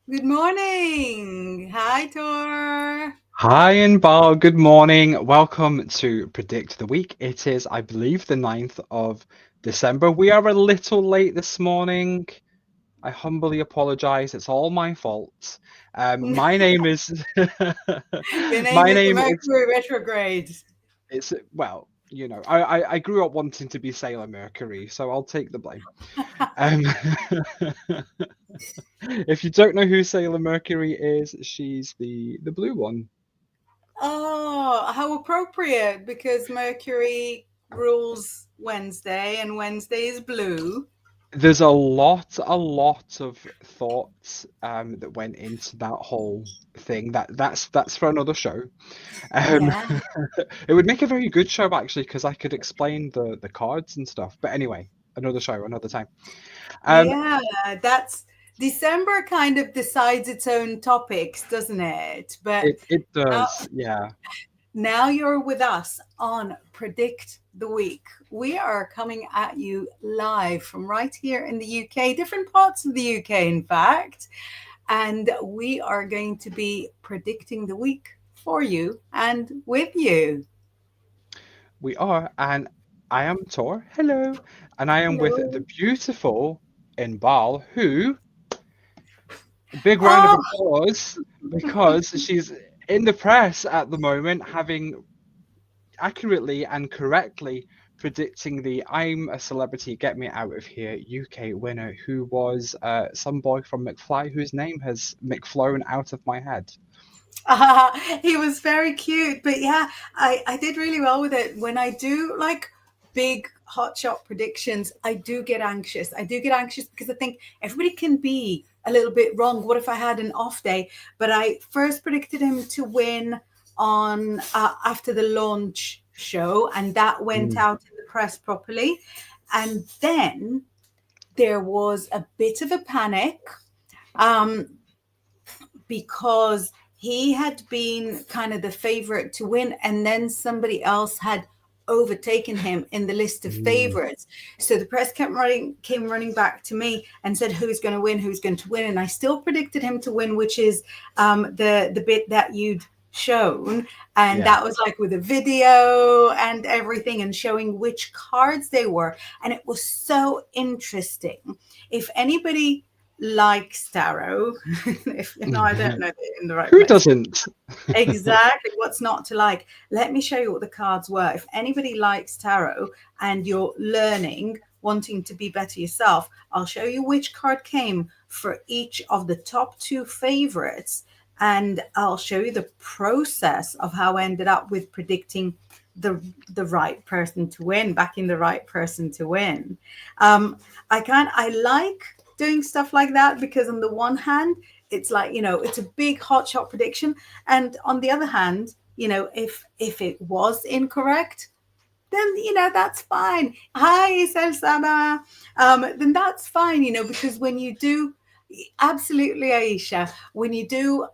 Good morning. Hi, Tor. Hi, Inbaal. Good morning. Welcome to Predict the Week. It is, I believe, the 9th of December. We are a little late this morning. I humbly apologize. It's all my fault. My name is Your name my is the name is Mercury retrograde. it's well, I grew up wanting to be Sailor Mercury, so I'll take the blame. Um, if you don't know who Sailor Mercury is, she's the blue one. Oh, how appropriate because Mercury rules Wednesday and Wednesday is blue. There's a lot of thoughts that went into that whole thing. That's for another show. Um, Yeah. it would make a very good show actually, because I could explain the cards and stuff. But anyway, another show, another time. Um, Yeah, that's December kind of decides its own topics, doesn't it? But it now, does, yeah. now you're with us on Predict the Week. We are coming at you live from right here in the UK, different parts of the UK, in fact. And we are going to be predicting the week for you and with you. We are, and I am Tor. Hello, and I am with the Hello. beautiful Inbal, who big round of Oh, applause because she's in the press at the moment, having accurately and correctly predicting the I'm a Celebrity, Get Me Out of Here UK winner, who was some boy from McFly, whose name has McFlown out of my head. he was very cute. But yeah, I did really well with it. When I do like big hotshot predictions, I do get anxious. I do get anxious because I think everybody can be a little bit wrong. What if I had an off day? But I first predicted him to win on after the launch show, and that went Mm. out in the press properly. And then there was a bit of a panic um, because he had been kind of the favorite to win, and then somebody else had overtaken him in the list of Mm. favorites. So the press came running back to me and said, "Who's going to win? Who's going to win?" And I still predicted him to win, which is the bit that you'd shown, and Yeah. that was like with a video and everything, and showing which cards they were, and it was so interesting. If anybody likes tarot, if no, I don't know in the right Who place. doesn't? Exactly, what's not to like? Let me show you what the cards were. If anybody likes tarot and you're learning, wanting to be better yourself, I'll show you which card came for each of the top two favorites, and I'll show you the process of how I ended up with predicting the right person to win, backing the right person to win. Um, I like doing stuff like that because on the one hand, it's like, it's a big hot shot prediction, and on the other hand, if it was incorrect, then that's fine. Hi, Selsama. Then that's fine, because when you do, absolutely, Aisha, when you do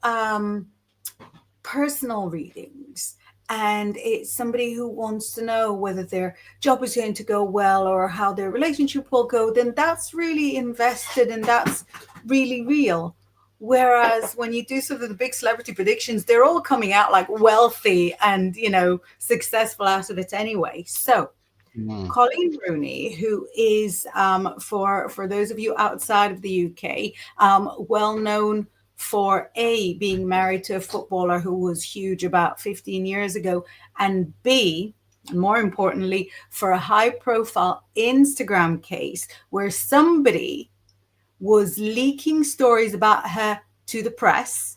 personal readings, and it's somebody who wants to know whether their job is going to go well or how their relationship will go, then that's really invested and that's really real. Whereas when you do sort of the big celebrity predictions, they're all coming out like wealthy and successful out of it anyway. So Mm. Colleen Rooney, who is, for those of you outside of the UK, well known for A, being married to a footballer who was huge about 15 years ago, and B, more importantly, for a high profile Instagram case where somebody was leaking stories about her to the press,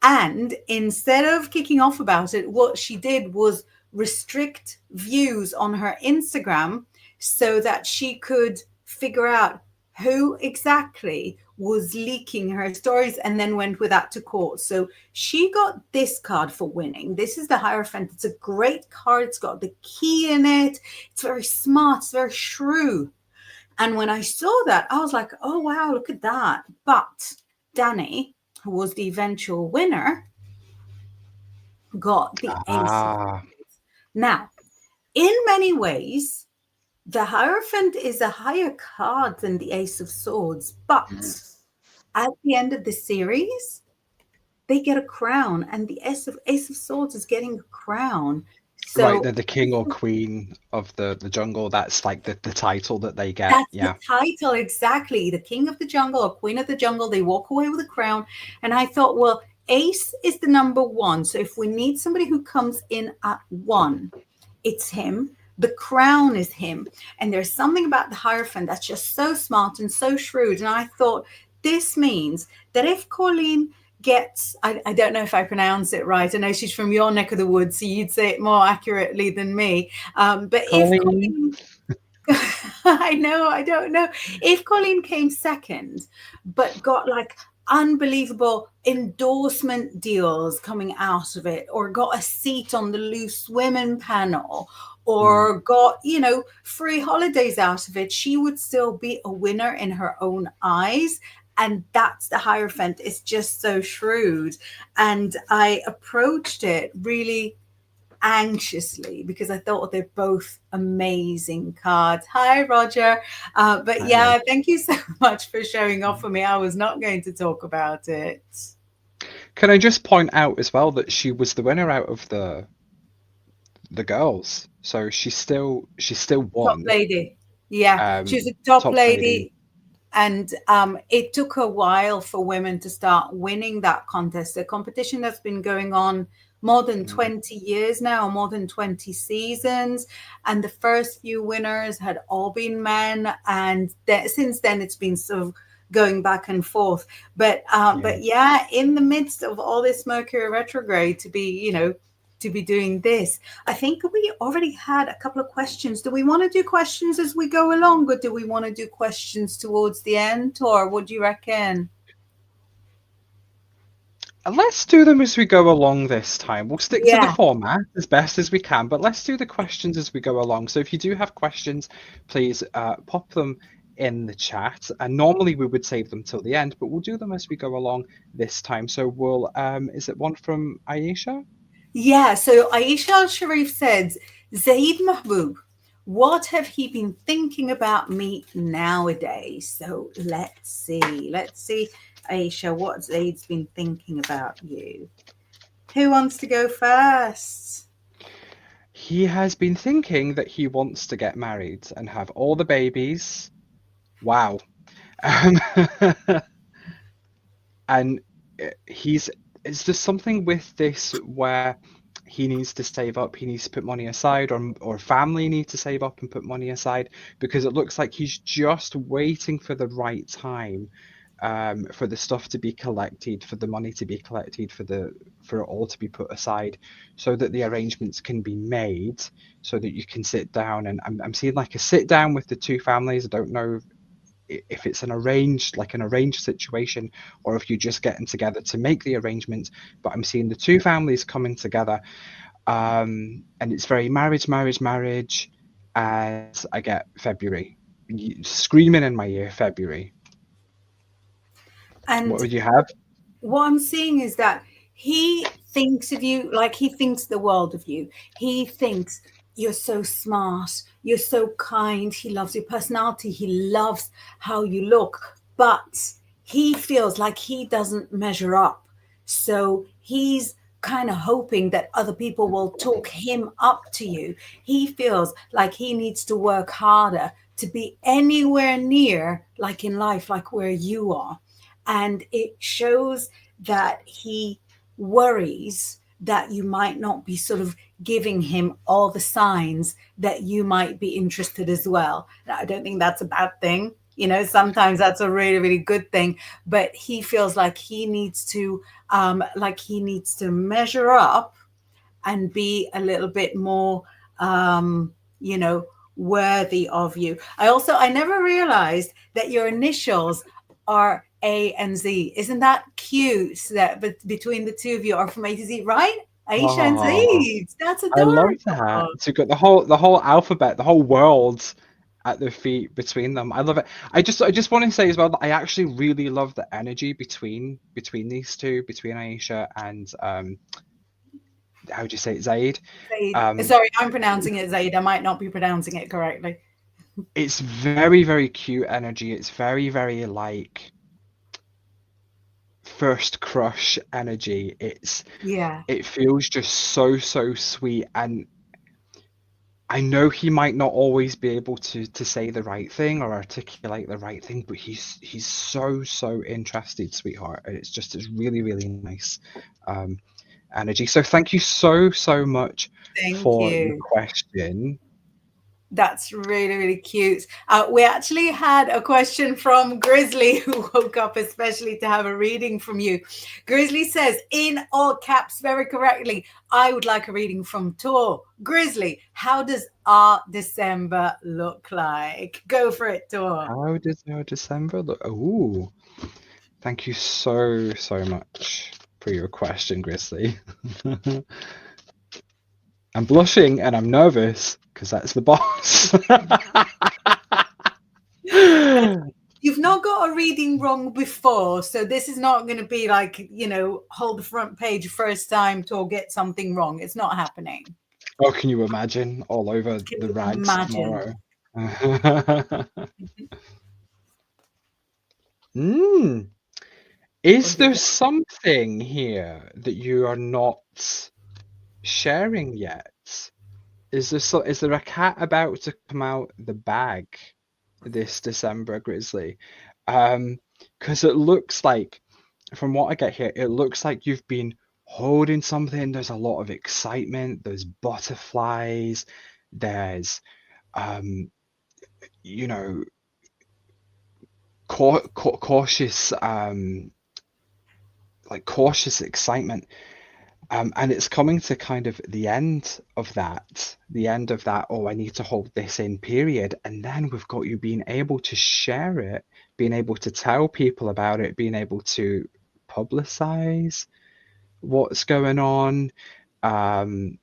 and instead of kicking off about it, what she did was restrict views on her Instagram so that she could figure out who exactly was leaking her stories, and then went with that to court. So she got this card for winning. This is the Hierophant. It's a great card. It's got the key in it. It's very smart. It's very shrewd. And when I saw that, I was like, oh, wow, look at that. But Danny, who was the eventual winner, got the Ace of Ah. Spades. Now, in many ways, the Hierophant is a higher card than the Ace of Swords, but At the end of the series, they get a crown, and the Ace of Swords is getting a crown. Right, So they're the king or queen of the jungle. That's like the title that they get. that's the Yeah. title, exactly. The king of the jungle or queen of the jungle. They walk away with a crown. And I thought, well, Ace is the number one. So if we need somebody who comes in at one, it's him. The crown is him. And there's something about the Hierophant that's just so smart and so shrewd. And I thought, this means that if Colleen gets, I don't know if I pronounce it right. I know she's from your neck of the woods, so you'd say it more accurately than me. But if Colleen. Colleen, I know, I don't know. If Colleen came second, but got like unbelievable endorsement deals coming out of it, or got a seat on the Loose Women panel, Mm, or got, free holidays out of it, she would still be a winner in her own eyes. And that's the Hierophant. It's just so shrewd. And I approached it really anxiously because I thought they're both amazing cards. Hi, Roger. But I, yeah, thank you so much for showing off for me. I was not going to talk about it. can I just point out as well that she was the winner out of the girls, so she still Top won. lady. Yeah, Um, she's a top top lady. lady. And it took a while for women to start winning that contest. The competition that's been going on more than Mm, 20 years now, more than 20 seasons. And the first few winners had all been men. And since then, it's been sort of going back and forth. yeah. But yeah, in the midst of all this Mercury retrograde, to be doing this, I think we already had a couple of questions. Do we want to do questions as we go along, or do we want to do questions towards the end, or what do you reckon? Let's do them as we go along this time. We'll stick to the Yeah. format as best as we can, but let's do the questions as we go along. So if you do have questions, please pop them in the chat. And normally we would save them till the end, but we'll do them as we go along this time. So is it one from Aisha? Yeah. So Aisha Al Sharif says, Zaid Mahbub, what have he been thinking about me nowadays? So let's see. Let's see, Aisha, what Zaid's been thinking about you. Who wants to go first? He has been thinking that he wants to get married and have all the babies. Wow. Um, and he's it's just something with this where he needs to save up, he needs to put money aside, or family need to save up and put money aside, because it looks like he's just waiting for the right time, for the stuff to be collected, for the money to be collected, for it all to be put aside, so that the arrangements can be made, so that you can sit down. And I'm seeing like a sit down with the two families. I don't know if it's an arranged situation, or if you're just getting together to make the arrangements, but I'm seeing the two families coming together, and it's very marriage, and I get February screaming in my ear, February. What And would you have? what I'm seeing is that he thinks of you like he thinks the world of you. He thinks you're so smart, you're so kind, he loves your personality, he loves how you look, but he feels like he doesn't measure up. So he's kind of hoping that other people will talk him up to you. He feels like he needs to work harder to be anywhere near like in life, like where you are. And it shows that he worries that you might not be sort of giving him all the signs that you might be interested as well. Now, I don't think that's a bad thing. Sometimes that's a really, really good thing. But he feels like he needs to measure up and be a little bit more, um, you know, worthy of you. I never realized that your initials are A and Z. Isn't that cute? That but between the two of you are from A to Z, right? Aisha and Oh, Z. That's I love that. adorable. So you've got the whole alphabet, the whole world at their feet between them. I love it. I just want to say as well that I actually really love the energy between these two, between Aisha and how do you say it, Zaid? Zaid. Um, Sorry, I'm pronouncing it Zaid. I might not be pronouncing it correctly. it's very, very cute energy. It's very, very like first crush energy. Yeah. It feels just so sweet, and I know he might not always be able to say the right thing or articulate the right thing, but he's so interested, sweetheart, and it's really nice energy. So thank you so much Thank for your you. question. That's really cute. We actually had a question from Grizzly, who woke up especially to have a reading from you. Grizzly says, in all caps, very correctly, I would like a reading from Tor. Grizzly, how does our December look like? Go for it, Tor. How does our December look? Oh, thank you so much for your question, Grizzly. I'm blushing and I'm nervous because that's the boss. You've not got a reading wrong before, so this is not going to be like, hold the front page first time to get something wrong. It's not happening. Oh, can you imagine all over Can the you rags imagine? tomorrow? Mm. What Is do you there get? something here that you are not sharing yet? Is there a cat about to come out the bag this December, Grizzly? Because it looks like, from what I get here, it looks like you've been holding something. There's a lot of excitement. There's butterflies. There's, you know, cautious, like cautious excitement. And it's coming to kind of the end of that, oh, I need to hold this in period. And then we've got you being able to share it, being able to tell people about it, being able to publicize what's going on, um,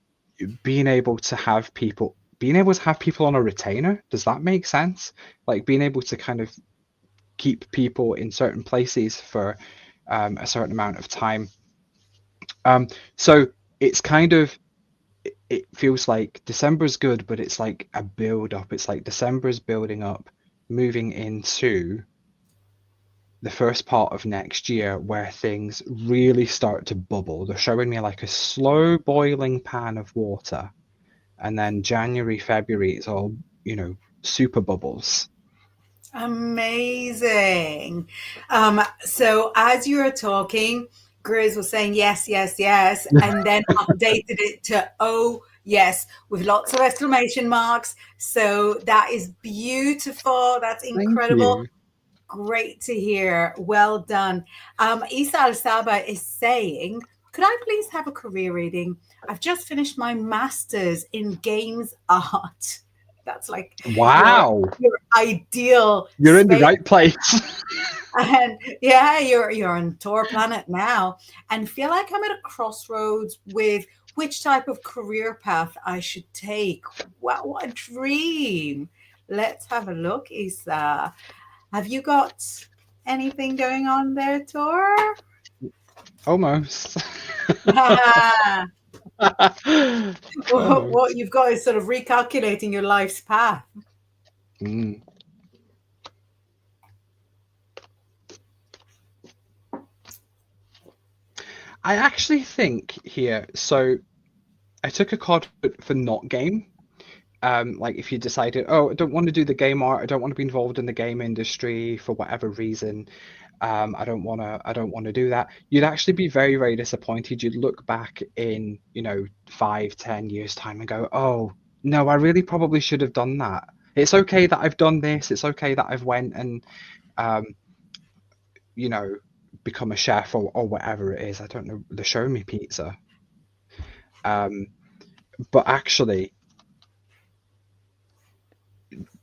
being able to have people on a retainer. Does that make sense? Like being able to kind of keep people in certain places for a certain amount of time. So it's kind of, it feels like December's good, but it's like a build up. It's like December's building up, moving into the first part of next year where things really start to bubble. They're showing me like a slow boiling pan of water, and then January, February, it's all, super bubbles. Amazing. So as you were talking, Grizz was saying yes, and then updated it to oh yes, with lots of exclamation marks. So that is beautiful. That's Thank incredible. you. Great to hear. Well done. Isa Al Saba is saying, could I please have a career reading? I've just finished my master's in games art. That's like your Wow, your ideal you're in the space. right place. And yeah, you're on tour planet now, and feel like I'm at a crossroads with which type of career path I should take. Wow, what a dream. Let's have a look, Isa. Have you got anything going on there, Tor? Almost. What Almost. you've got is sort of recalculating your life's path. Mm. I actually think here, so I took a card for not game. Like if you decided, oh, I don't want to do the game art, I don't want to be involved in the game industry for whatever reason, I don't want to do that. You'd actually be very disappointed. You'd look back in, 5, 10 years time and go, oh, no, I really probably should have done that. It's okay that I've done this. It's okay that I've went and, um, you know, become a chef or whatever it is. I don't know, the show me pizza. Um, but actually,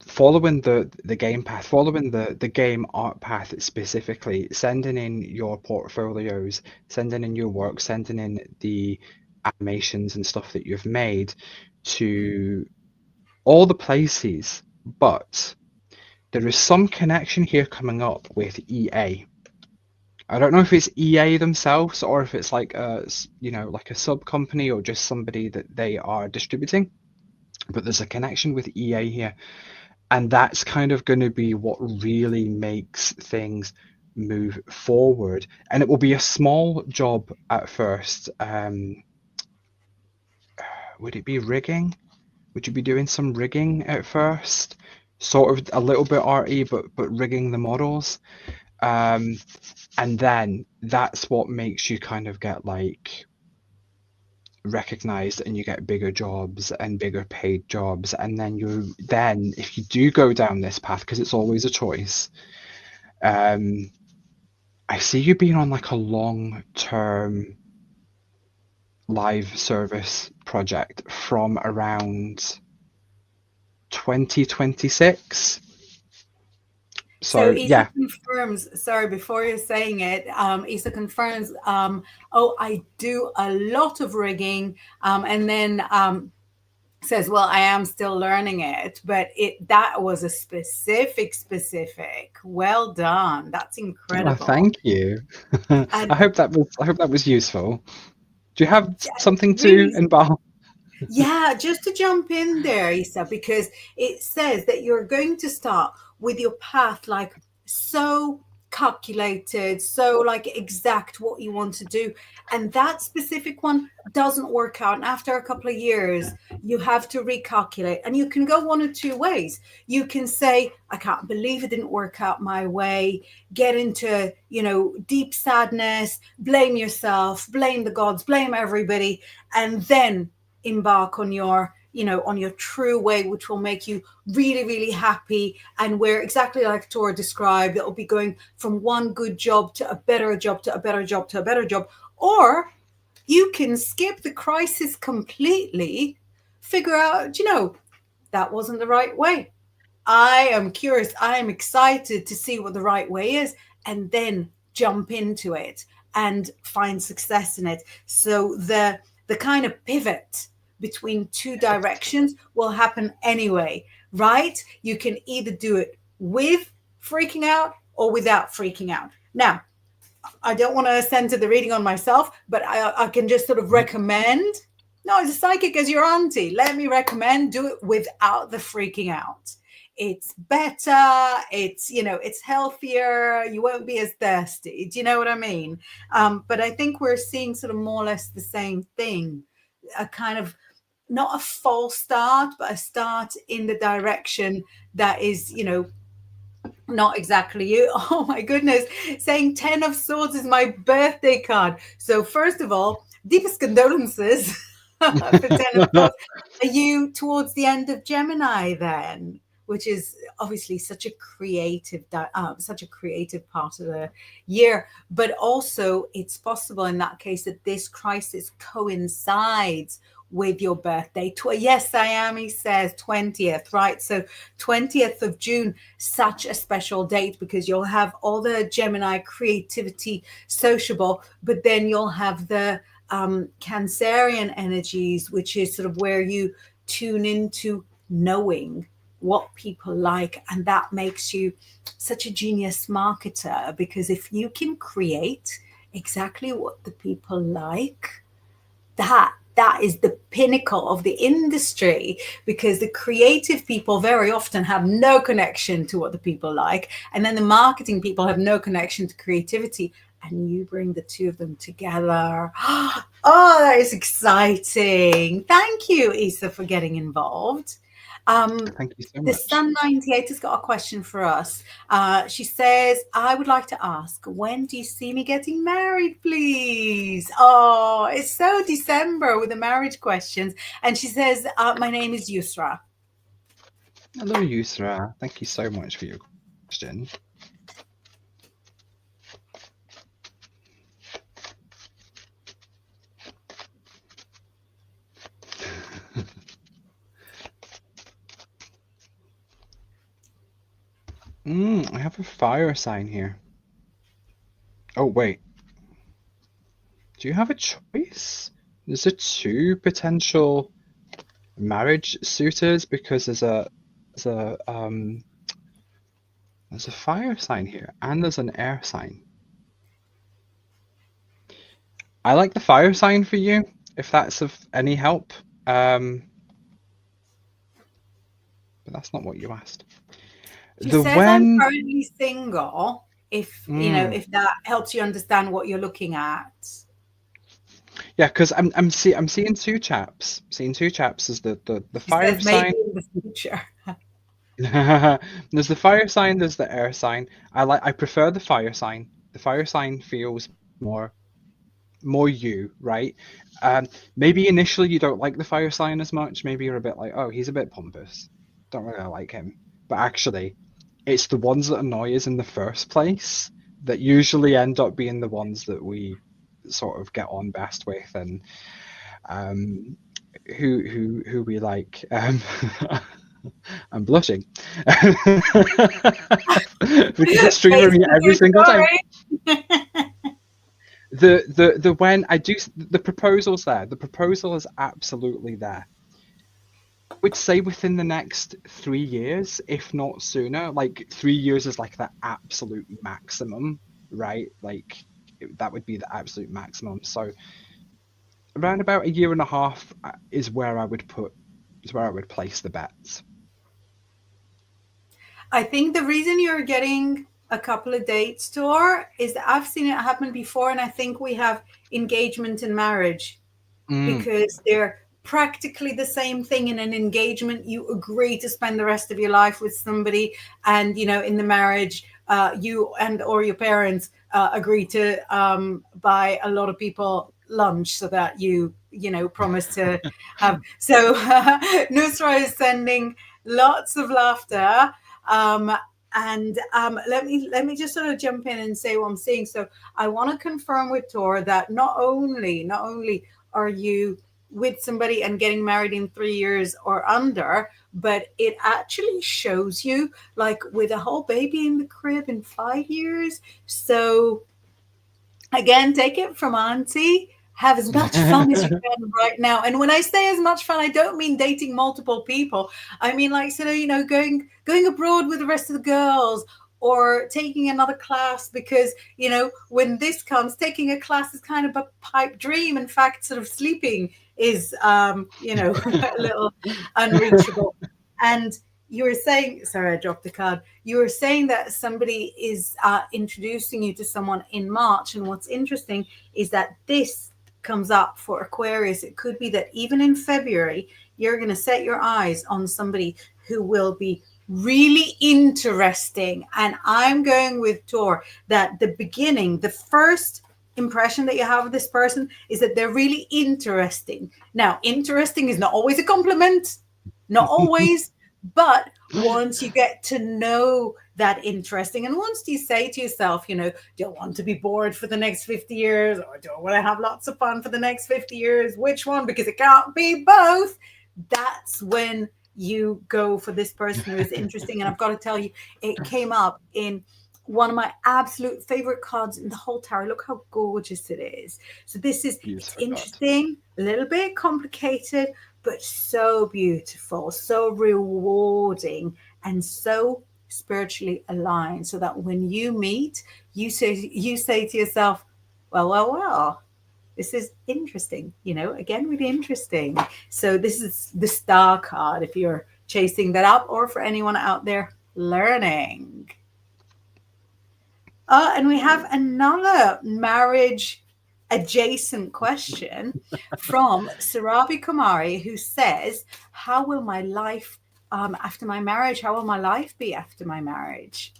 following the game path, following the game art path specifically, sending in your portfolios, sending in your work, sending in the animations and stuff that you've made to all the places, but there is some connection here coming up with EA. I don't know if it's EA themselves or if it's like like a sub company or just somebody that they are distributing, but there's a connection with EA here. And that's kind of going to be what really makes things move forward, and it will be a small job at first. Would it be rigging? Would you be doing some rigging at first? Sort of a little bit arty, but rigging the models. And then that's what makes you kind of get like recognized, and you get bigger jobs and bigger paid jobs. And then if you do go down this path, because it's always a choice, I see you being on like a long-term live service project from around 2026. So So Isa yeah, confirms, sorry, before you're saying it, Isa confirms, oh, I do a lot of rigging, and then says, well, I am still learning it, but that was a specific. Well done. That's well, incredible. thank you. And I hope that was useful. Do you have something to really, Inbaal? yeah, just to jump in there, Isa, because it says that you're going to start with your path like so calculated, so like exact what you want to do. And that specific one doesn't work out. And after a couple of years, you have to recalculate. And you can go one or two ways. You can say, I can't believe it didn't work out my way, get into, deep sadness, blame yourself, blame the gods, blame everybody, and then embark on your true way, which will make you really, really happy. And where, exactly like Tora described, it'll be going from one good job to a better job to a better job to a better job. Or you can skip the crisis completely, figure out, that wasn't the right way. I am curious, I am excited to see what the right way is, and then jump into it and find success in it. So the kind of pivot between two directions will happen anyway, right? You can either do it with freaking out or without freaking out. Now, I don't want to center the reading on myself, but I can just sort of recommend. No, as a psychic, as your auntie, let me recommend do it without the freaking out. It's better. It's healthier. You won't be as thirsty. Do you know what I mean? But I think we're seeing sort of more or less the same thing. A kind of not a false start, but a start in the direction that is, not exactly you. Oh my goodness. Saying 10 of Swords is my birthday card. So, first of all, deepest condolences for 10 of Swords. Are you towards the end of Gemini then? Which is obviously such a creative part of the year. But also, it's possible in that case that this crisis coincides with your birthday. Yes, I am, he says, 20th, right? So 20th of June, such a special date because you'll have all the Gemini creativity sociable, but then you'll have the Cancerian energies, which is sort of where you tune into knowing what people like. And that makes you such a genius marketer, because if you can create exactly what the people like, that is the pinnacle of the industry, because the creative people very often have no connection to what the people like, and then the marketing people have no connection to creativity, and you bring the two of them together. Oh, that is exciting. Thank you, Isa, for getting involved. Thank you so The much. Sun 98 has got a question for us. She says, I would like to ask, when do you see me getting married, please? Oh, it's so December with the marriage questions. And she says, my name is Yusra. Hello, Yusra. Thank you so much for your question. I have a fire sign here. Oh, wait. Do you have a choice? There's a two potential marriage suitors, because there's a fire sign here and there's an air sign. I like the fire sign for you, if that's of any help. But that's not what you asked. She The says, I'm when currently single. if Mm. if that helps you understand what you're looking at. Yeah, because I'm seeing two chaps. Seeing two chaps as the He fire says maybe sign. in the future. There's the fire sign, there's the air sign. I prefer the fire sign. The fire sign feels more you, right? Maybe initially you don't like the fire sign as much. Maybe you're a bit like, oh, he's a bit pompous. Don't really like him. But actually, it's the ones that annoy us in the first place that usually end up being the ones that we sort of get on best with and um, who we like. I'm blushing because it's true for Face me the every true single time. story. The when I do the proposal's there. The proposal is absolutely there. I would say within the next 3 years, if not sooner. Like 3 years is like the absolute maximum, right? Like that would be the absolute maximum. So around about a year and a half is where I would place the bets. I think the reason you're getting a couple of dates, Tor, is that I've seen it happen before, and I think we have engagement and marriage Mm. because they're practically the same thing. In an engagement, you agree to spend the rest of your life with somebody, and in the marriage, you and or your parents agree to buy a lot of people lunch so that you promise to have. So Nusra is sending lots of laughter. Um, and let me just sort of jump in and say what I'm seeing. So I want to confirm with Tor that not only are you with somebody and getting married in 3 years or under, but it actually shows you like with a whole baby in the crib in 5 years. So again, take it from Auntie. Have as much fun as you can right now. And when I say as much fun, I don't mean dating multiple people. I mean like sort of, going abroad with the rest of the girls or taking another class because, when this comes, taking a class is kind of a pipe dream. In fact, sort of sleeping is a little unreachable. And you were saying, sorry, I dropped the card. You were saying that somebody is introducing you to someone in March. And what's interesting is that this comes up for Aquarius. It could be that even in February, you're going to set your eyes on somebody who will be really interesting. And I'm going with Tor that the beginning, the first impression that you have of this person is that they're really interesting. Now, interesting is not always a compliment, not always, but once you get to know that interesting, and once you say to yourself, do I want to be bored for the next 50 years or do I want to have lots of fun for the next 50 years? Which one? Because it can't be both. That's when you go for this person who is interesting. And I've got to tell you, it came up in one of my absolute favorite cards in the whole tarot. Look how gorgeous it is. So it's Beautiful God. interesting, a little bit complicated, but so beautiful, so rewarding, and so spiritually aligned. So that when you meet, you say to yourself, well, this is interesting, again with interesting. So this is the star card if you're chasing that up, or for anyone out there learning. And we have another marriage adjacent question from Sarabi Kumari, who says, how will my life after my marriage? How will my life be after my marriage?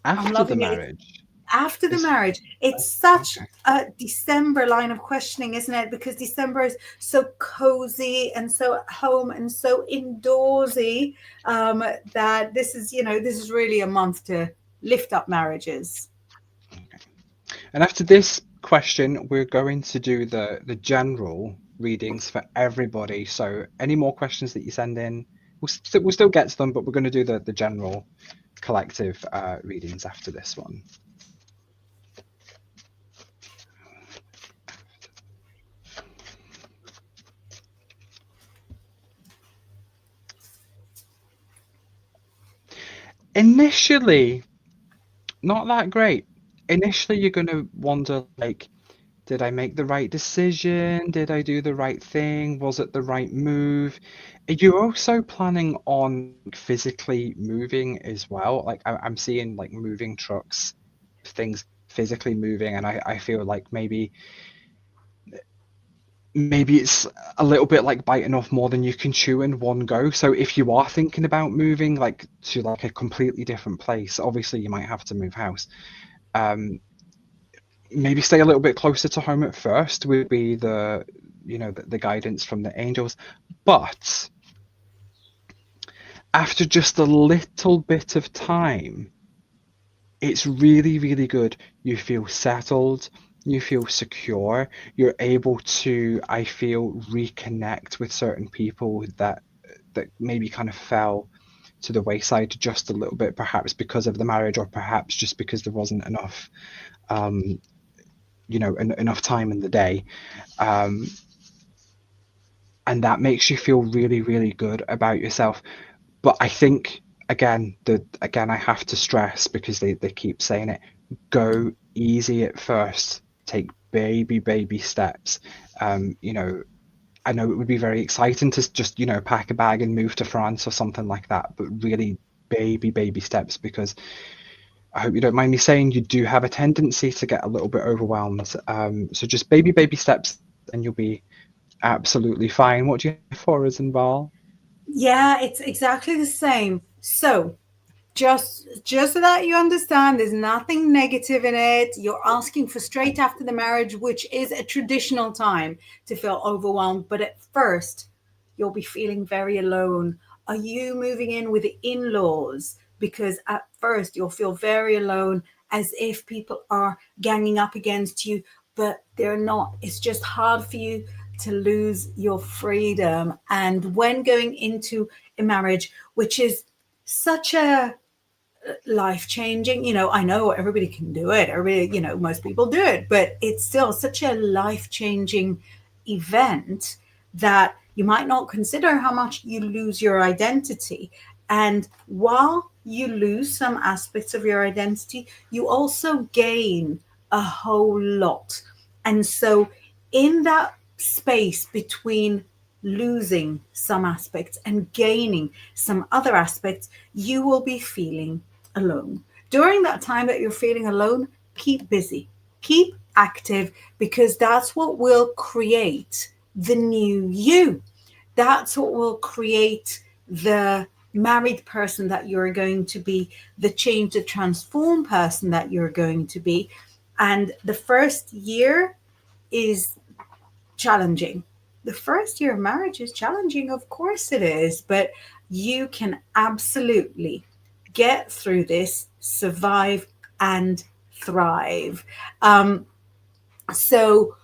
I'm After the loving it. marriage After the is marriage, it's such okay. a December line of questioning, isn't it? Because December is so cozy and so at home and so indoorsy, that this is really a month to lift up marriages. And after this question, we're going to do the general readings for everybody. So any more questions that you send in, we'll still get to them, but we're going to do the general collective readings after this one. Initially, not that great. Initially, you're going to wonder, like, Did I make the right decision? Did I do the right thing? Was it the right move? You're also planning on physically moving as well. Like I'm seeing like moving trucks, things physically moving, and I feel like maybe it's a little bit like biting off more than you can chew in one go. So if you are thinking about moving like to like a completely different place, obviously you might have to move house. Um, Maybe stay a little bit closer to home at first would be the guidance from the angels. But after just a little bit of time, it's really, really good. You feel settled, you feel secure, you're able to, I feel, reconnect with certain people that maybe kind of fell to the wayside just a little bit, perhaps because of the marriage, or perhaps just because there wasn't enough, um, enough time in the day. Um, and that makes you feel really, really good about yourself. But I think again I have to stress because they keep saying it, go easy at first, take baby steps. I know it would be very exciting to just pack a bag and move to France or something like that, but really baby steps, because I hope you don't mind me saying you do have a tendency to get a little bit overwhelmed. So just baby steps and you'll be absolutely fine. What do you have for us, Inbal? Yeah, it's exactly the same. So just so that you understand, there's nothing negative in it. You're asking for straight after the marriage, which is a traditional time to feel overwhelmed, but at first you'll be feeling very alone. Are you moving in with the in-laws? Because at first you'll feel very alone, as if people are ganging up against you, but they're not. It's just hard for you to lose your freedom. And when going into a marriage, which is such a life changing, I know everybody can do it, everybody, most people do it, but it's still such a life changing event that you might not consider how much you lose your identity. And while you lose some aspects of your identity, you also gain a whole lot. And so in that space between losing some aspects and gaining some other aspects, you will be feeling alone. During that time that you're feeling alone, keep busy, keep active, because that's what will create the new you. That's what will create the married person that you're going to be, the change, the transformed person that you're going to be. And the first year is challenging. The first year of marriage is challenging, of course it is, but you can absolutely get through this, survive, and thrive. So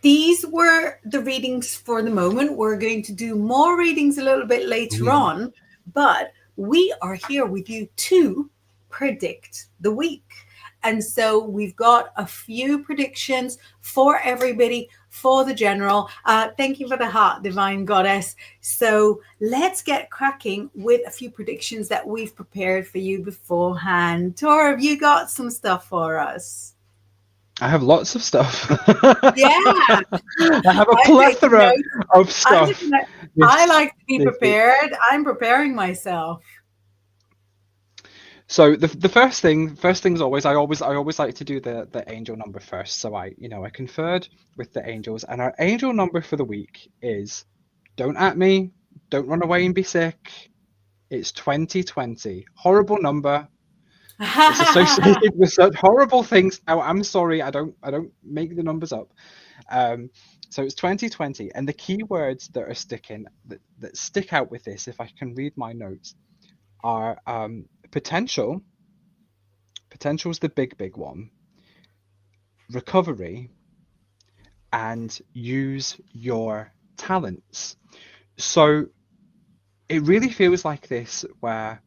these were the readings for the moment. We're going to do more readings a little bit later Mm. on, but we are here with you to predict the week. And so we've got a few predictions for everybody for the general. Thank you for the heart, Divine Goddess. So let's get cracking with a few predictions that we've prepared for you beforehand. Tor, have you got some stuff for us? I have lots of stuff. Yeah, I have a I'm taking plethora notes. of I'm taking stuff notes. I this like to be this week. prepared. I'm preparing myself. So the first thing is always like to do the angel number first. So I conferred with the angels, and our angel number for the week is, don't at me, don't run away and be sick. It's 2020. Horrible number. It's associated with such horrible things. Now, I'm sorry, I don't make the numbers up. Um, so it's 2020, and the key words that are sticking that stick out with this, if I can read my notes, are potential. Potential is the big one. Recovery, and use your talents. So it really feels like this, where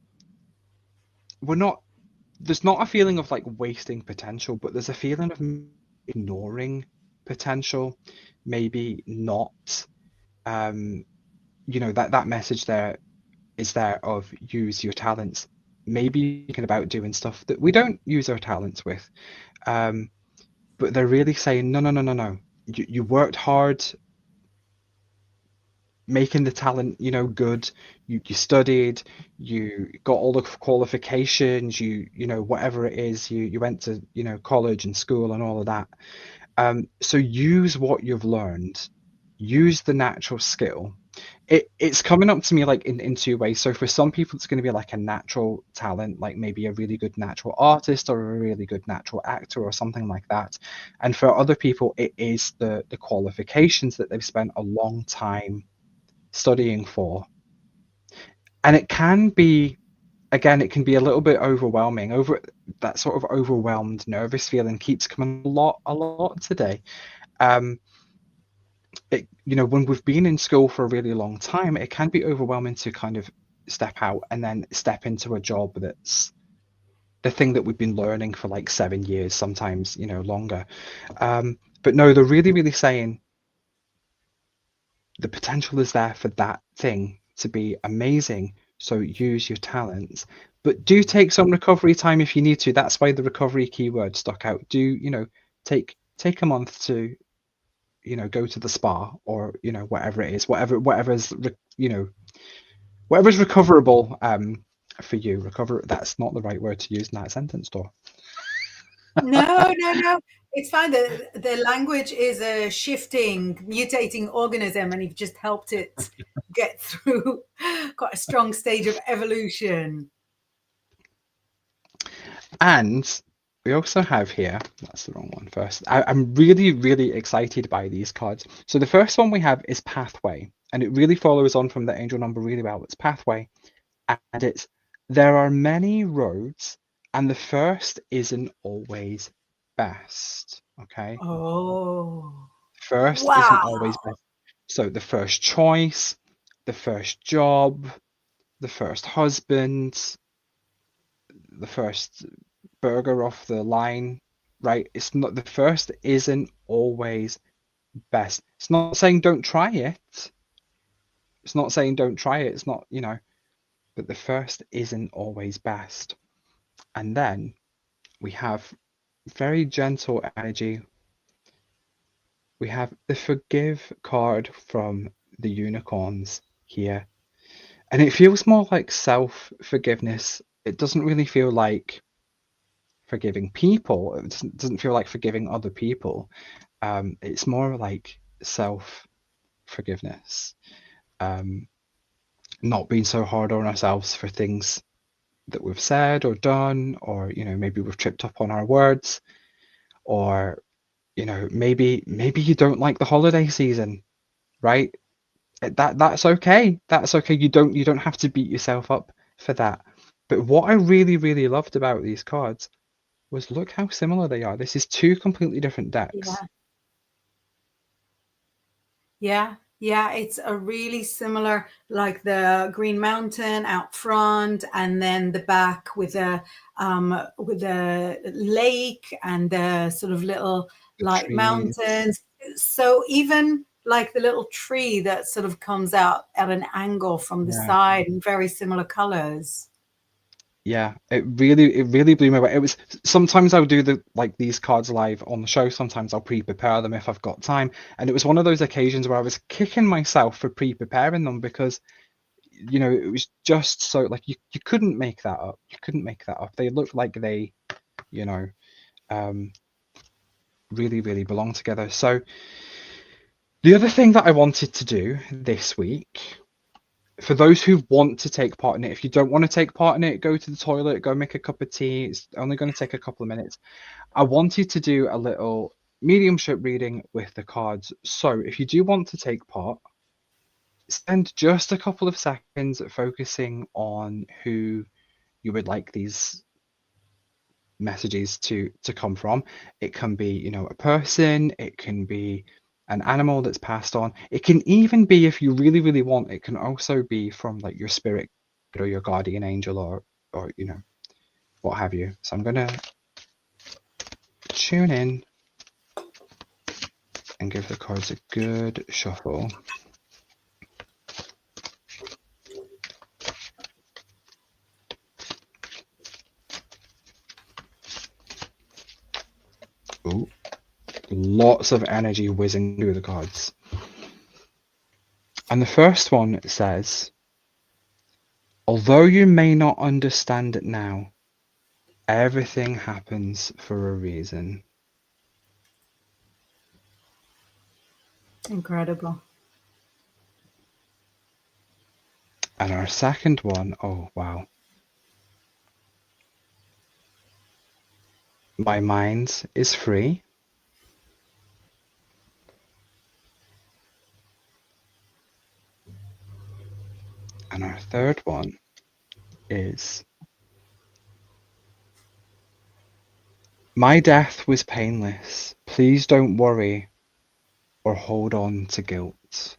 we're not. There's not a feeling of like wasting potential, but there's a feeling of ignoring potential, maybe not. Um, that message there is there of use your talents. Maybe thinking about doing stuff that we don't use our talents with. Um, but they're really saying, no, no, no, no, no. You worked hard making the talent, good. You studied, you got all the qualifications, whatever it is, you went to, college and school and all of that. So use what you've learned, use the natural skill. It's coming up to me like in two ways. So for some people, it's going to be like a natural talent, like maybe a really good natural artist or a really good natural actor or something like that. And for other people, it is the qualifications that they've spent a long time studying for. And it can be, again, it can be a little bit overwhelming. That sort of overwhelmed, nervous feeling keeps coming a lot today. Um, when we've been in school for a really long time, it can be overwhelming to kind of step out and then step into a job that's the thing that we've been learning for like 7 years, sometimes, longer. But no, they're really, really saying the potential is there for that thing to be amazing. So use your talents, but do take some recovery time if you need to. That's why the recovery keyword stuck out. Do, take a month to, go to the spa or, whatever it is, whatever's, whatever's recoverable, for you. Recover, that's not the right word to use in that sentence, though. No, no, no. It's fine. The language is a shifting, mutating organism, and you've just helped it get through quite a strong stage of evolution. And we also have here, that's the wrong one first. I'm really, really excited by these cards. So the first one we have is Pathway, and it really follows on from the angel number really well. It's Pathway, and it's there are many roads, and the first isn't always best. Okay, Oh, first isn't wow. always best. So the first choice, the first job, the first husband, the first burger off the line, right? It's not the first isn't always best. It's not saying don't try it. It's not saying don't try it. It's not, but the first isn't always best. And then we have very gentle energy. We have the forgive card from the unicorns here. And it feels more like self-forgiveness. It doesn't really feel like forgiving people. It doesn't feel like forgiving other people. It's more like self forgiveness, not being so hard on ourselves for things that we've said or done, or maybe we've tripped up on our words, or maybe you don't like the holiday season, right? That's okay. That's okay. You don't have to beat yourself up for that. But what I really, really loved about these cards was look how similar they are. This is two completely different decks. Yeah. Yeah, yeah, it's a really similar, like the Green Mountain out front, and then the back with a lake and the sort of little The like trees. mountains. So even like the little tree that sort of comes out at an angle from the Yeah. side in very similar colors. Yeah, it really blew me away. It was sometimes I'll do these cards live on the show. Sometimes I'll pre-prepare them if I've got time. And it was one of those occasions where I was kicking myself for pre-preparing them because it was just so like you couldn't make that up. You couldn't make that up. They looked like they, you know, um really, really belong together. So the other thing that I wanted to do this week, for those who want to take part in it, if you don't want to take part in it, go to the toilet, go make a cup of tea. It's only going to take a couple of minutes. I wanted to do a little mediumship reading with the cards. So if you do want to take part, spend just a couple of seconds focusing on who you would like these messages to come from. It can be, a person, it can be an animal that's passed on. It can even be, if you really, really want, it can also be from like your spirit or your guardian angel or what have you. So I'm gonna tune in and give the cards a good shuffle. Ooh. Lots of energy whizzing through the cards. And the first one says, although you may not understand it now, everything happens for a reason. Incredible. And our second one, oh wow. My mind is free. And our third one is, my death was painless. Please don't worry or hold on to guilt.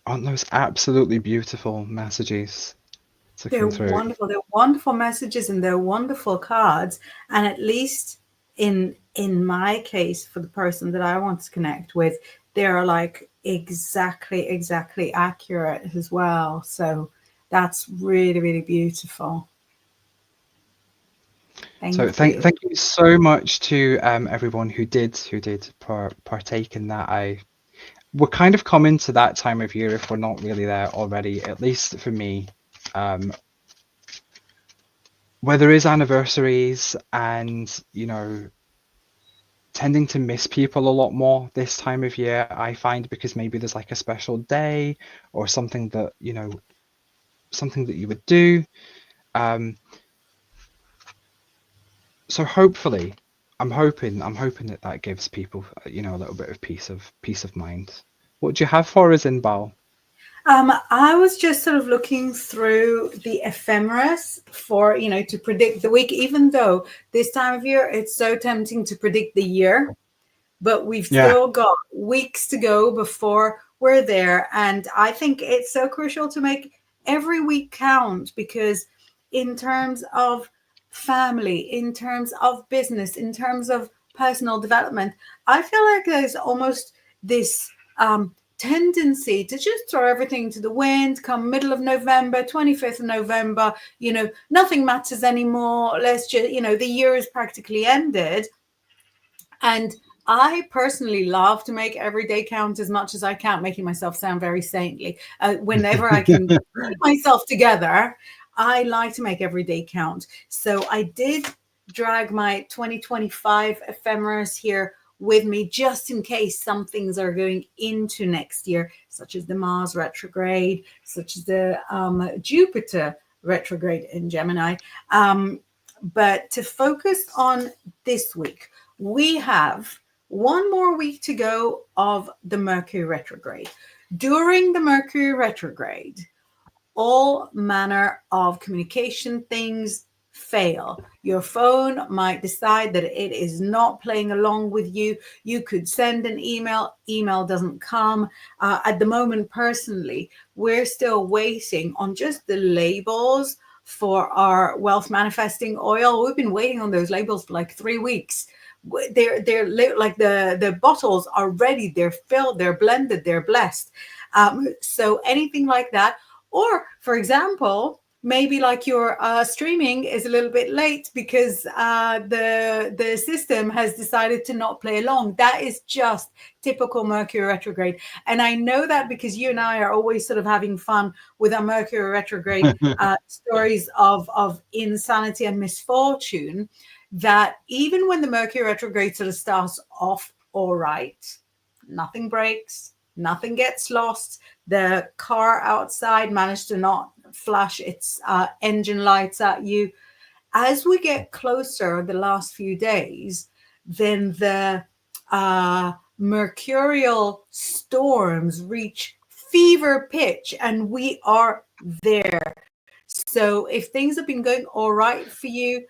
Aren't those absolutely beautiful messages to They're come through? wonderful. They're wonderful messages and they're wonderful cards. And at least in my case, for the person that I want to connect with, they're like exactly accurate as well. So that's really, really beautiful. Thank you. Thank you so much to everyone who did partake in that. We're kind of coming to that time of year, if we're not really there already, at least for me, where there is anniversaries and, you know, tending to miss people a lot more this time of year, I find, because maybe there's like a special day or something that, you know, something that you would do. So hopefully, I'm hoping that gives people, you know, a little bit of peace of mind. What do you have for us, Inbaal? I was just sort of looking through the ephemeris for, you know, to predict the week, even though this time of year it's so tempting to predict the year, but we've still got weeks to go before we're there. And I think it's so crucial to make every week count, because in terms of family, in terms of business, in terms of personal development, I feel like there's almost this tendency to just throw everything to the wind come middle of November, 25th of November, you know, nothing matters anymore. Let's just, you know, the year is practically ended. And I personally love to make every day count as much as I can, making myself sound very saintly. Whenever I can keep myself together, I like to make every day count. So I did drag my 2025 ephemeris here with me, just in case some things are going into next year, such as the Mars retrograde, such as the Jupiter retrograde in Gemini. But to focus on this week, we have one more week to go of the Mercury retrograde. During the Mercury retrograde, all manner of communication things fail. Your phone might decide that it is not playing along with you. You could send an email doesn't come. At the moment, personally, we're still waiting on just the labels for our wealth manifesting oil. We've been waiting on those labels for like 3 weeks. They're like the bottles are ready, they're filled, they're blended, they're blessed. So anything like that, or for example, maybe like your streaming is a little bit late because the system has decided to not play along. That is just typical Mercury retrograde. And I know that because you and I are always sort of having fun with our Mercury retrograde stories of insanity and misfortune, that even when the Mercury retrograde sort of starts off all right, nothing breaks, nothing gets lost. The car outside managed to not flash its engine lights at you. As we get closer the last few days, then the mercurial storms reach fever pitch, and we are there. So if things have been going all right for you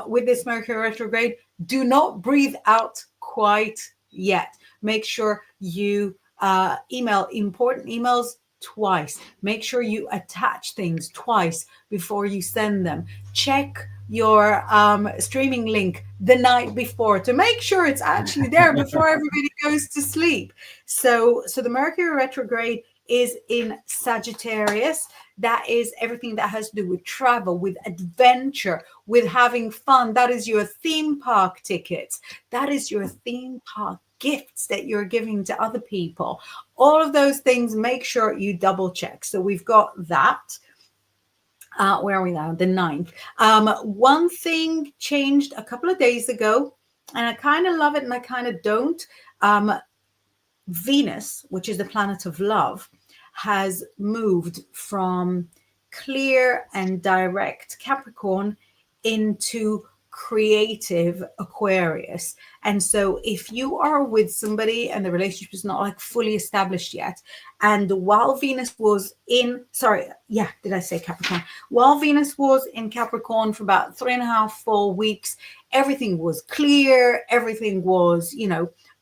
with this Mercury retrograde, do not breathe out quite yet. Make sure you email important emails twice. Make sure you attach things twice before you send them. Check your streaming link the night before to make sure it's actually there before everybody goes to sleep. So the Mercury retrograde is in Sagittarius. That is everything that has to do with travel, with adventure, with having fun. That is your theme park tickets. That is your theme park gifts that you're giving to other people. All of those things, make sure you double check. So we've got that. Where are we now? The 9th. One thing changed a couple of days ago, and I kind of love it and I kind of don't. Venus, which is the planet of love, has moved from clear and direct Capricorn into creative Aquarius. And so if you are with somebody and the relationship is not like fully established yet, and while Venus was in, did I say Capricorn? While Venus was in Capricorn for about 3.5, 4 weeks, everything was clear, everything was,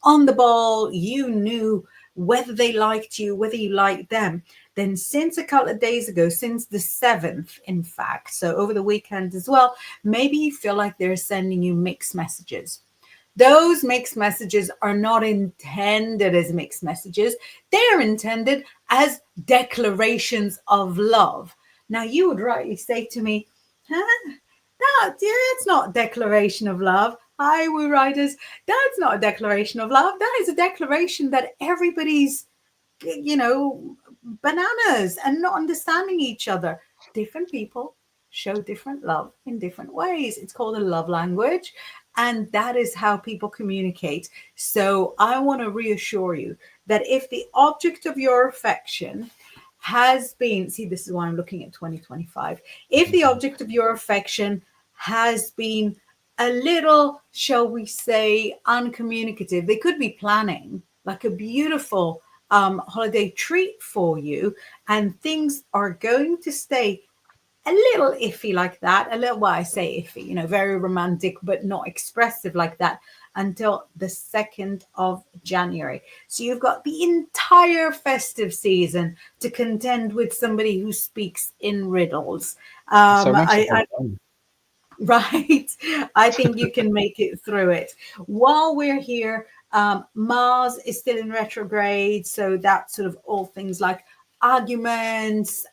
on the ball. You knew whether they liked you, whether you liked them. Then since a couple of days ago, since the 7th, in fact, so over the weekend as well, maybe you feel like they're sending you mixed messages. Those mixed messages are not intended as mixed messages. They're intended as declarations of love. Now, you would rightly say to me, no, it's not declaration of love. Hi, Woo Riders. That's not a declaration of love. That is a declaration that everybody's, bananas and not understanding each other. Different people show different love in different ways. It's called a love language. And that is how people communicate. So I want to reassure you that if the object of your affection has been, see, this is why I'm looking at 2025. If the object of your affection has been a little, shall we say, uncommunicative, they could be planning like a beautiful holiday treat for you, and things are going to stay a little iffy like that. Well, I say iffy, very romantic, but not expressive like that until the 2nd of January. So you've got the entire festive season to contend with somebody who speaks in riddles. Right. I think you can make it through it. While we're here, Mars is still in retrograde. So that's sort of all things like arguments,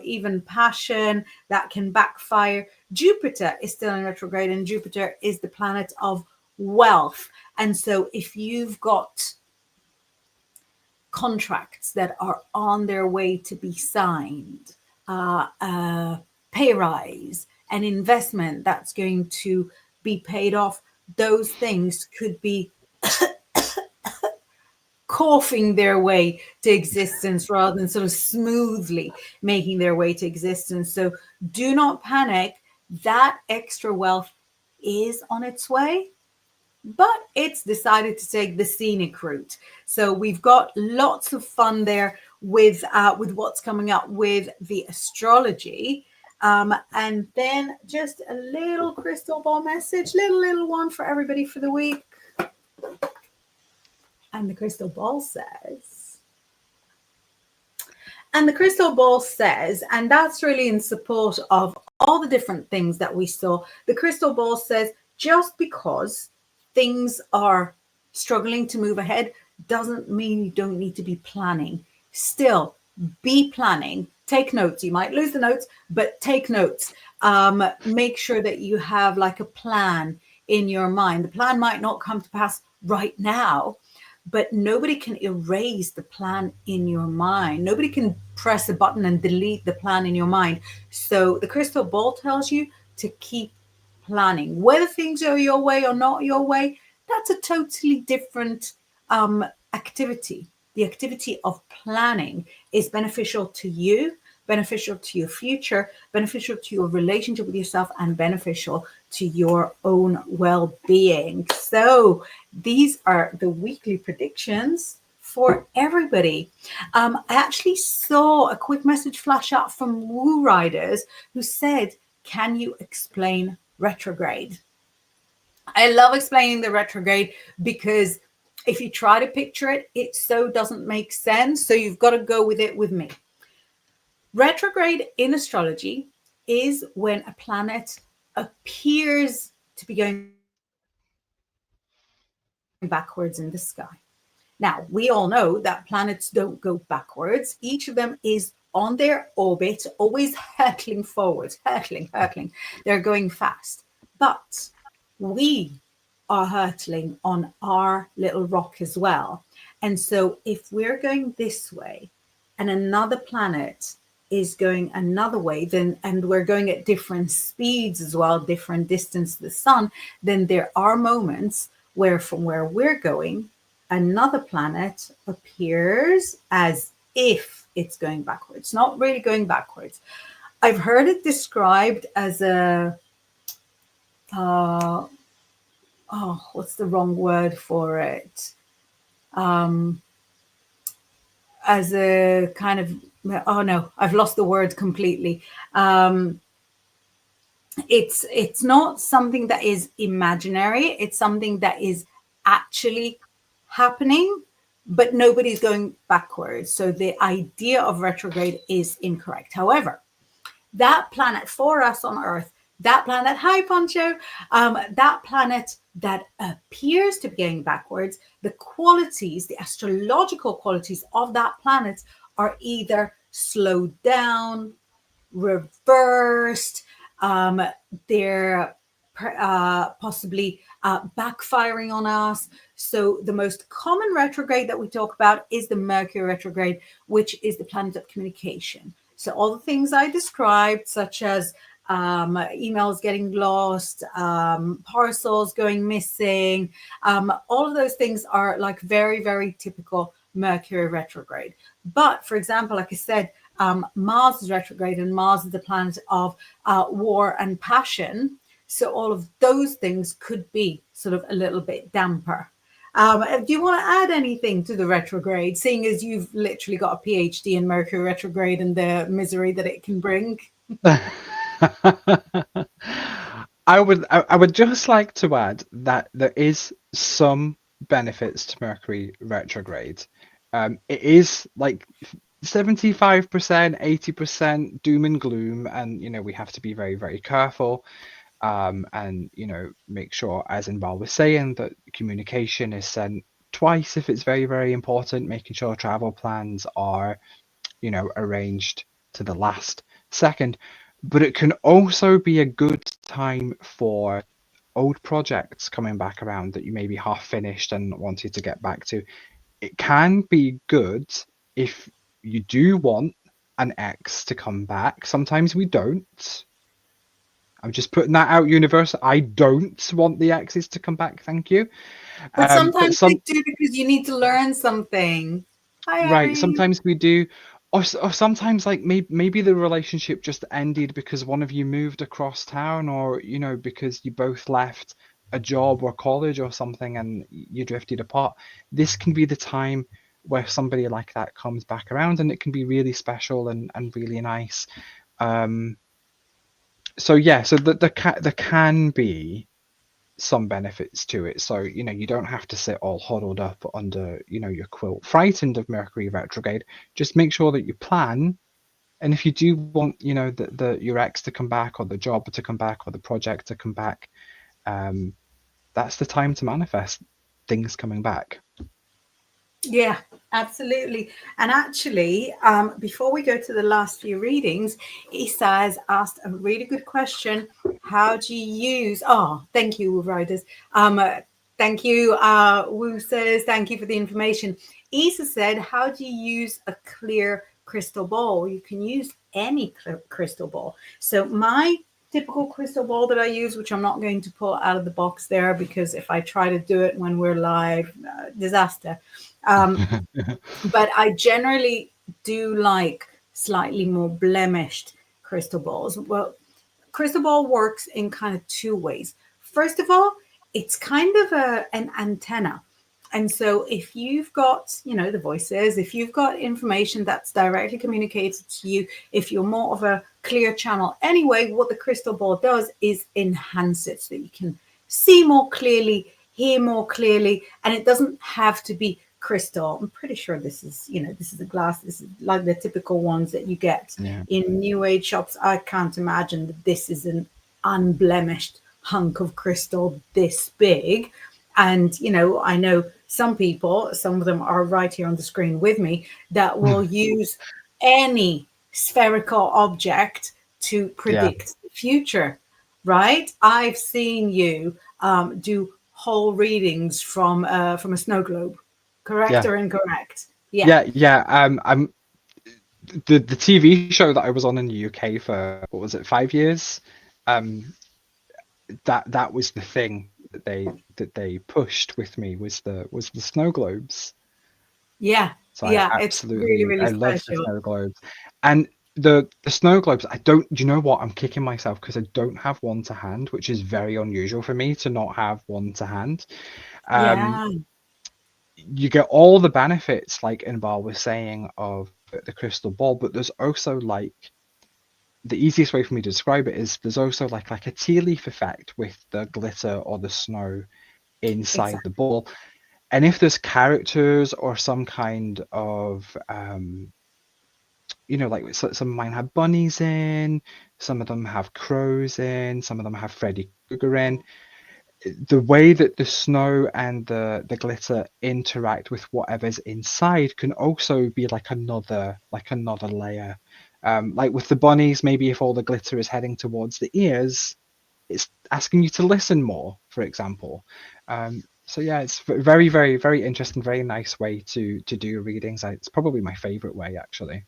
even passion that can backfire. Jupiter is still in retrograde, and Jupiter is the planet of wealth. And so if you've got contracts that are on their way to be signed, pay rise, an investment that's going to be paid off, those things could be coughing their way to existence rather than sort of smoothly making their way to existence. So do not panic. That extra wealth is on its way, but it's decided to take the scenic route. So we've got lots of fun there with what's coming up with the astrology. And then just a little crystal ball message, little one for everybody for the week. And the crystal ball says, and that's really in support of all the different things that we saw. The crystal ball says, just because things are struggling to move ahead doesn't mean you don't need to be planning. Still, be planning. Take notes. You might lose the notes, but take notes. Make sure that you have like a plan in your mind. The plan might not come to pass right now, but nobody can erase the plan in your mind. Nobody can press a button and delete the plan in your mind. So the crystal ball tells you to keep planning. Whether things are your way or not your way, that's a totally different activity. The activity of planning is beneficial to you, beneficial to your future, beneficial to your relationship with yourself, and beneficial to your own well-being. So these are the weekly predictions for everybody. I actually saw a quick message flash up from Woo Riders who said, can you explain retrograde? I love explaining the retrograde because if you try to picture it, it so doesn't make sense. So you've got to go with it with me. Retrograde in astrology is when a planet appears to be going backwards in the sky. Now, we all know that planets don't go backwards. Each of them is on their orbit, always hurtling forwards, hurtling. They're going fast. But we are hurtling on our little rock as well. And so if we're going this way and another planet is going another way, then, and we're going at different speeds as well, different distance to the sun, then there are moments where from where we're going, another planet appears as if it's going backwards, not really going backwards. I've heard it described as a, what's the wrong word for it? As a kind of, oh no, I've lost the word completely. It's not something that is imaginary. It's something that is actually happening, but nobody's going backwards. So the idea of retrograde is incorrect. However, that planet for us on Earth, that planet, hi Poncho, that planet that appears to be going backwards, the qualities, the astrological qualities of that planet are either slowed down, reversed, they're possibly backfiring on us. So the most common retrograde that we talk about is the Mercury retrograde, which is the planet of communication. So all the things I described, such as emails getting lost, parcels going missing, all of those things are like very, very typical Mercury retrograde. But for example, like I said, Mars is retrograde, and Mars is the planet of war and passion. So all of those things could be sort of a little bit damper. Do you want to add anything to the retrograde, seeing as you've literally got a PhD in Mercury retrograde and the misery that it can bring? I would just like to add that there is some benefits to Mercury retrograde. It is like 75%, 80% doom and gloom, and we have to be very, very careful. And make sure, as Inbaal was saying, that communication is sent twice if it's very, very important, making sure travel plans are arranged to the last second. But it can also be a good time for old projects coming back around that you maybe half finished and wanted to get back to. It can be good if you do want an ex to come back. Sometimes we don't. I'm just putting that out, universe. I don't want the exes to come back, thank you. But sometimes they do, because you need to learn something. Hi, right, Ari. sometimes we do. Or sometimes like maybe the relationship just ended because one of you moved across town, or because you both left a job or college or something and you drifted apart. This can be the time where somebody like that comes back around, and it can be really special and really nice. So yeah, so there can be some benefits to it. So you don't have to sit all huddled up under your quilt, frightened of Mercury retrograde. Just make sure that you plan, and if you do want your ex to come back, or the job to come back, or the project to come back, that's the time to manifest things coming back. Yeah, absolutely. And actually, before we go to the last few readings, Isa has asked a really good question. How do you use, thank you, Woo Riders. Thank you, Woo says, thank you for the information. Isa said, how do you use a clear crystal ball? You can use any crystal ball. So my typical crystal ball that I use, which I'm not going to pull out of the box there, because if I try to do it when we're live, disaster. But I generally do like slightly more blemished crystal balls. Well, crystal ball works in kind of two ways. First of all, it's kind of an antenna. And so if you've got, the voices, if you've got information that's directly communicated to you, if you're more of a clear channel anyway, what the crystal ball does is enhance it so that you can see more clearly, hear more clearly, and it doesn't have to be crystal. I'm pretty sure this is a glass. This is like the typical ones that you get in New Age shops. I can't imagine that this is an unblemished hunk of crystal this big. And I know some people, some of them are right here on the screen with me, that will use any spherical object to Yeah, predict the future, right? I've seen you do whole readings from a snow globe. Correct yeah, or incorrect? Yeah. yeah. I'm the TV show that I was on in the UK for, what was it, 5 years? Um, that was the thing that they pushed with me, was the snow globes. Yeah. So Yeah. It's really, really I love the special. snow globes. And the snow globes, I don't, do you know what? I'm kicking myself because I don't have one to hand, which is very unusual for me to not have one to hand. Um, Yeah. you get all the benefits, like Inbal was saying, of the crystal ball, but there's also like, the easiest way for me to describe it is there's also like a tea leaf effect with the glitter or the snow inside the Exactly. ball. And if there's characters or some kind of like, some of mine have bunnies in, some of them have crows in, some of them have Freddy Krueger in. The way that the snow and the glitter interact with whatever's inside can also be like another layer. Like with the bunnies, maybe if all the glitter is heading towards the ears, it's asking you to listen more, for example. So yeah, it's very, very, very interesting, very nice way to do readings. It's probably my favorite way, actually.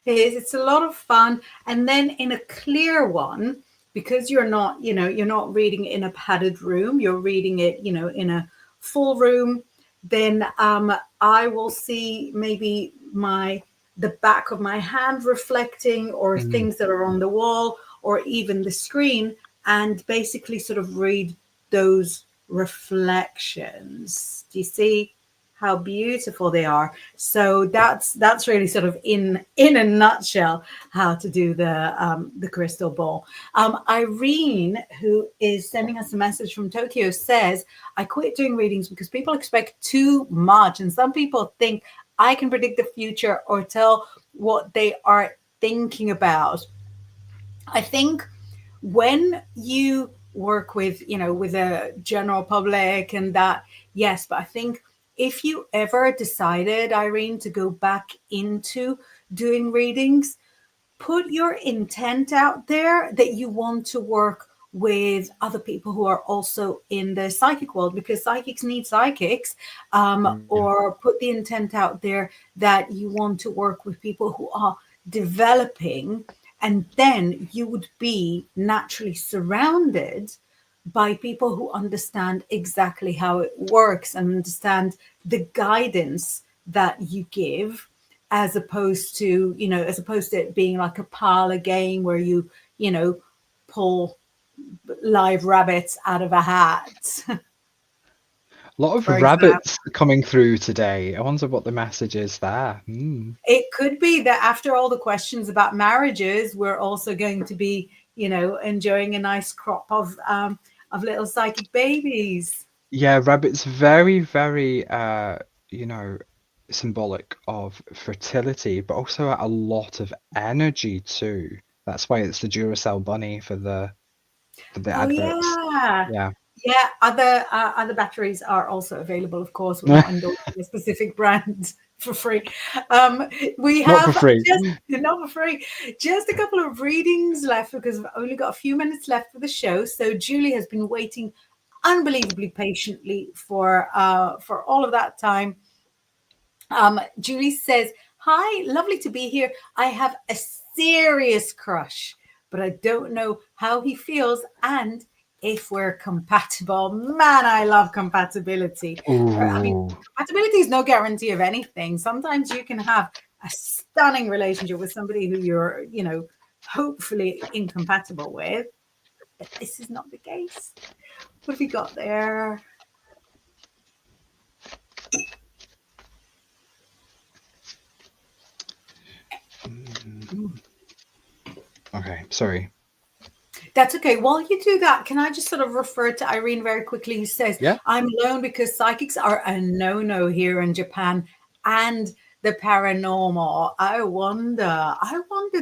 It is. It's a lot of fun. And then in a clear one, because you're not reading it in a padded room, you're reading it, in a full room, then I will see maybe the back of my hand reflecting, or Mm. things that are on the wall, or even the screen, and basically sort of read those reflections. Do you see how beautiful they are? So that's really sort of in a nutshell how to do the crystal ball. Irene, who is sending us a message from Tokyo, says, "I quit doing readings because people expect too much, and some people think I can predict the future or tell what they are thinking about." I think when you work with with a general public and that, yes, but I think if you ever decided, Irene, to go back into doing readings, put your intent out there that you want to work with other people who are also in the psychic world, because psychics need psychics. Yeah. Or put the intent out there that you want to work with people who are developing, and then you would be naturally surrounded by people who understand exactly how it works and understand the guidance that you give, as opposed to it being like a parlor game where you pull live rabbits out of a hat. A lot For of example, rabbits coming through today. I wonder what the message is there. it could be that after all the questions about marriages, we're also going to be enjoying a nice crop of little psychic babies. Yeah, rabbits very, very you know, symbolic of fertility, but also a lot of energy too. That's why it's the Duracell bunny for the Oh adverts. yeah. Yeah. Yeah, other batteries are also available. Of course, we're not endorsing a specific brand for free. We Not for have free. just not for free, just a couple of readings left because we've only got a few minutes left for the show. So Julie has been waiting unbelievably patiently for all of that time. Julie says, "Hi, lovely to be here. I have a serious crush, but I don't know how he feels and if we're compatible." Man, I love compatibility. I mean, Ooh. compatibility is no guarantee of anything. Sometimes you can have a stunning relationship with somebody who you're, hopefully incompatible with, but this is not the case. What have we got there? Okay, sorry. That's okay. While you do that, can I just sort of refer to Irene very quickly, who says, Yeah. "I'm alone because psychics are a no-no here in Japan and the paranormal. I wonder.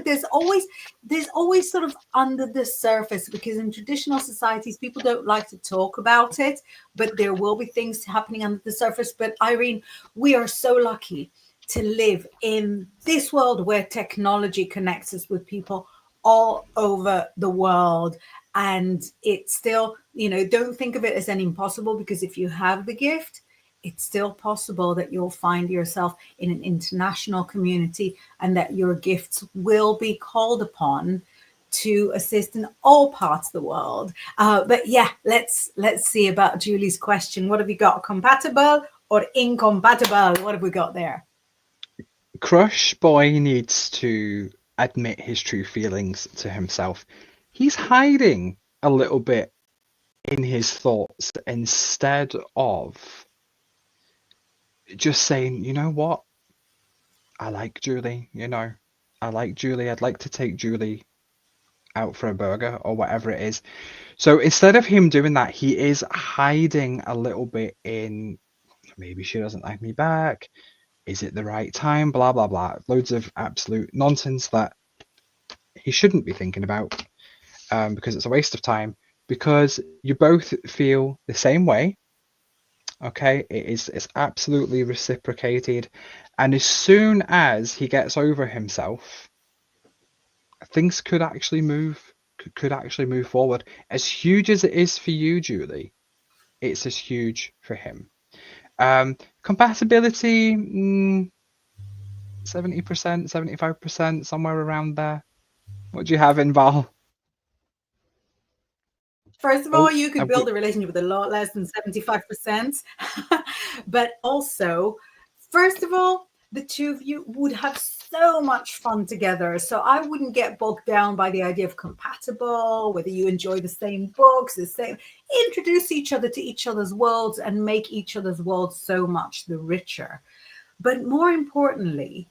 There's always sort of under the surface, because in traditional societies, people don't like to talk about it, but there will be things happening under the surface. But Irene, we are so lucky to live in this world where technology connects us with people all over the world. And it's still, don't think of it as an impossible, because if you have the gift, it's still possible that you'll find yourself in an international community, and that your gifts will be called upon to assist in all parts of the world. But yeah, let's see about Julie's question. What have you got? Compatible or incompatible? What have we got there? Crush Boy needs to admit his true feelings to himself. He's hiding a little bit in his thoughts instead of just saying, you know what? I like Julie, I like Julie. I'd like to take Julie out for a burger or whatever it is. So instead of him doing that, he is hiding a little bit in, maybe she doesn't like me back. Is it the right time? Blah, blah, blah. Loads of absolute nonsense that he shouldn't be thinking about, because it's a waste of time, because you both feel the same way. Okay, it's absolutely reciprocated. And as soon as he gets over himself, things could actually move forward. As huge as it is for you, Julie, it's as huge for him. Compatibility, 70%, 75%, somewhere around there. What do you have, Inbaal? First of all, you could build a relationship with a lot less than 75%. But also, first of all, the two of you would have so much fun together. So I wouldn't get bogged down by the idea of compatible, whether you enjoy the same books, the same. Introduce each other to each other's worlds and make each other's worlds so much the richer. But more importantly,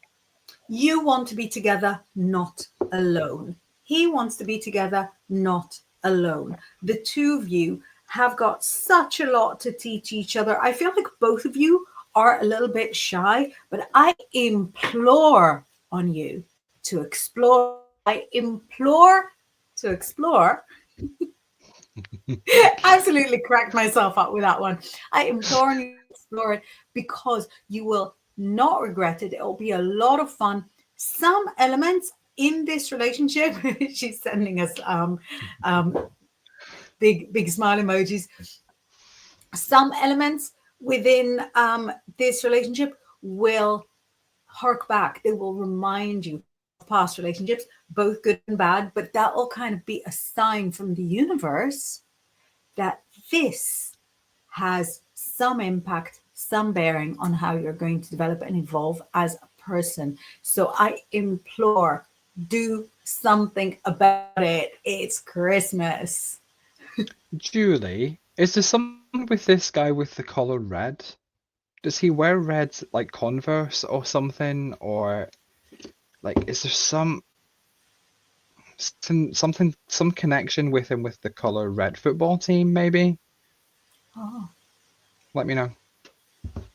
you want to be together, not alone. He wants to be together, not alone. The two of you have got such a lot to teach each other. I feel like both of you are a little bit shy, but I implore on you to explore. I implore to explore. Absolutely cracked myself up with that one. I implore you to explore it, because you will not regret it. It will be a lot of fun. Some elements in this relationship, she's sending us big smile emojis. Some elements within this relationship will hark back. They will remind you of past relationships, both good and bad, but that will kind of be a sign from the universe that this has some impact, some bearing on how you're going to develop and evolve as a person. So I implore, do something about it. It's Christmas. Julie, is there something with this guy with the color red? Does he wear red like Converse or something? Or like, is there some connection with him with the color red football team, maybe? Oh. Let me know.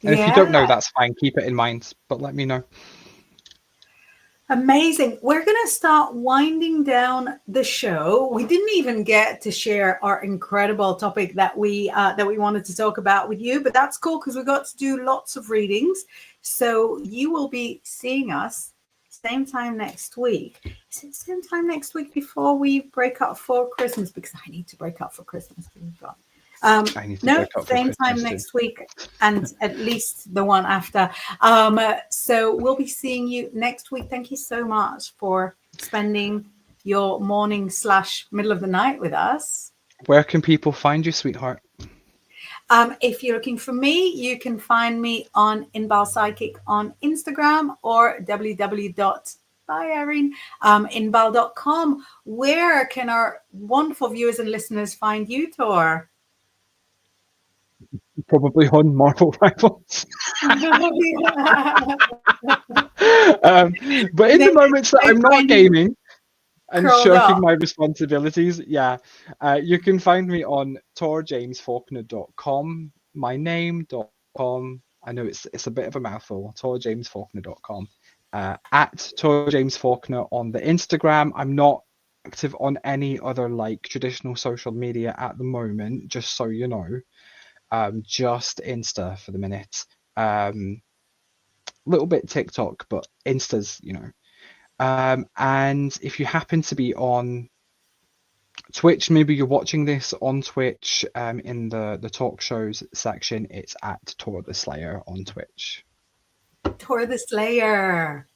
And if you don't know, that's fine. Keep it in mind, but let me know. Amazing. We're going to start winding down the show. We didn't even get to share our incredible topic that we wanted to talk about with you, but that's cool because we got to do lots of readings. So you will be seeing us same time next week. Is it same time next week before we break up for Christmas? Because I need to break up for Christmas. No, same time next week, and at least the one after. So we'll be seeing you next week. Thank you so much for spending your morning / middle of the night with us. Where can people find you, sweetheart? If you're looking for me, you can find me on Inbaal Psychic on Instagram, or inbaal.com. Where can our wonderful viewers and listeners find you, Tor? Probably on Marvel Rivals. But in the moments that I'm not gaming and shirking my responsibilities, you can find me on torjamesfaulkner.com, myname.com, I know it's a bit of a mouthful. TorJamesFaulkner.com. At TorJamesFaulkner on the Instagram. I'm not active on any other like traditional social media at the moment, just so you know. Just Insta for the minute. Little bit TikTok, but Insta's, you know. And if you happen to be on Twitch, maybe you're watching this on Twitch, in the talk shows section, it's at Tor the Slayer on Twitch. Tor the Slayer.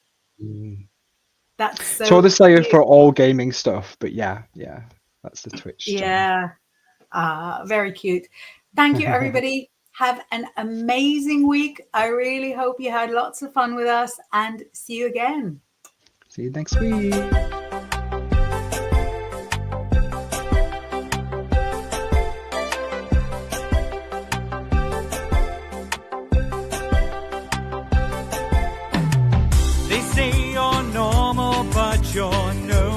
That's so Tor the Slayer cute. for all gaming stuff, but yeah, that's the Twitch channel. Very cute. Thank you, everybody. Have an amazing week. I really hope you had lots of fun with us, and see you again. See you next week. They say you're normal, but you're no